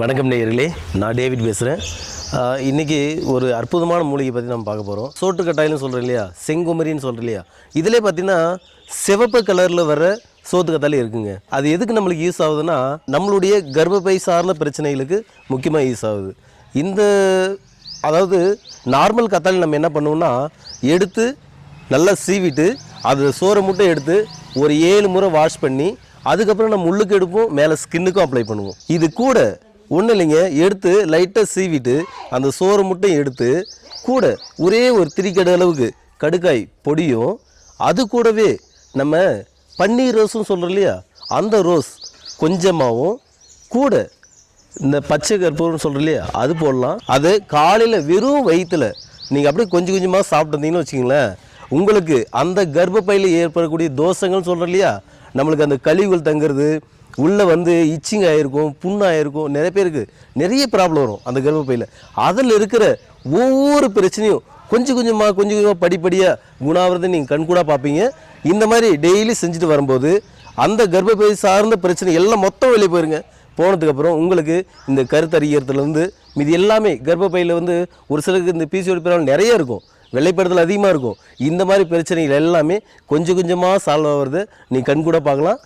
வணக்கம் நேயர்களே, நான் டேவிட் பேசுகிறேன். இன்றைக்கி ஒரு அற்புதமான மூலிகை பற்றி நம்ம பார்க்க போகிறோம். சோற்றுக்கட்டாயின்னு சொல்கிறோம் இல்லையா, செங்குமரின்னு சொல்கிறோம் இல்லையா, இதிலே பார்த்திங்கன்னா சிவப்பு கலரில் வர சோத்துக்கத்தாலே இருக்குங்க. அது எதுக்கு நம்மளுக்கு யூஸ் ஆகுதுன்னா, நம்மளுடைய கர்ப்பப்பை சார்ந்த பிரச்சனைகளுக்கு முக்கியமாக யூஸ் ஆகுது. அதாவது நார்மல் கத்தாழி நம்ம என்ன பண்ணுவோம்னா, எடுத்து நல்லா சீவிட்டு அது சோறை மட்டும் எடுத்து ஒரு 7 முறை வாஷ் பண்ணி அதுக்கப்புறம் நம்ம உள்ளுக்கு எடுப்போம், மேலே ஸ்கின்னுக்கும் அப்ளை பண்ணுவோம். இது கூட ஒன்றும் இல்லைங்க, எடுத்து லைட்டாக சீவிட்டு அந்த சோறு மட்டும் எடுத்து கூட ஒரே ஒரு திரிக்கடை அளவுக்கு கடுக்காய் பொடியும், அது கூடவே நம்ம பன்னீர் ரோஸும் சொல்கிறோம் இல்லையா, அந்த ரோஸ் கொஞ்சமாகவும் கூட இந்த பச்சை கற்பூரம்னு சொல்கிறோம் இல்லையா, அது போடலாம். அது காலையில் வெறும் வயிற்றில் நீங்கள் அப்படியே கொஞ்சம் கொஞ்சமாக சாப்பிட்டு வச்சிங்களேன், உங்களுக்கு அந்த கர்ப்பப்பையில் ஏற்படக்கூடிய தோஷங்கள்னு சொல்கிறோம் இல்லையா, நம்மளுக்கு அந்த கழிவுகள் தங்குறது, உள்ளே இச்சிங் ஆகிருக்கும், புண்ணாயிருக்கும், நிறைய பேருக்கு நிறைய ப்ராப்ளம் வரும் அந்த கர்ப்பப்பையில். அதில் இருக்கிற ஒவ்வொரு பிரச்சனையும் கொஞ்சம் கொஞ்சமாக படிப்படியாக குணாகிறத நீங்கள் கண்கூடாக பார்ப்பீங்க. இந்த மாதிரி டெய்லி செஞ்சுட்டு வரும்போது அந்த கர்ப்பப்பை சார்ந்த பிரச்சனை எல்லாம் மொத்தம் வெளியே போயிருங்க. போனதுக்கப்புறம் உங்களுக்கு இந்த கருத்தரிக்கிறதுலேருந்து மீது எல்லாமே கர்ப்பப்பையில் ஒரு சிலருக்கு இந்த பிசிஓடி ப்ராப்ளம் நிறைய இருக்கும், வெள்ளைப்படுதல் அதிகமாக இருக்கும். இந்த மாதிரி பிரச்சனைகள் எல்லாமே கொஞ்சம் கொஞ்சமாக சால்வ் ஆகிறது நீங்கள் கண்கூட பார்க்கலாம்.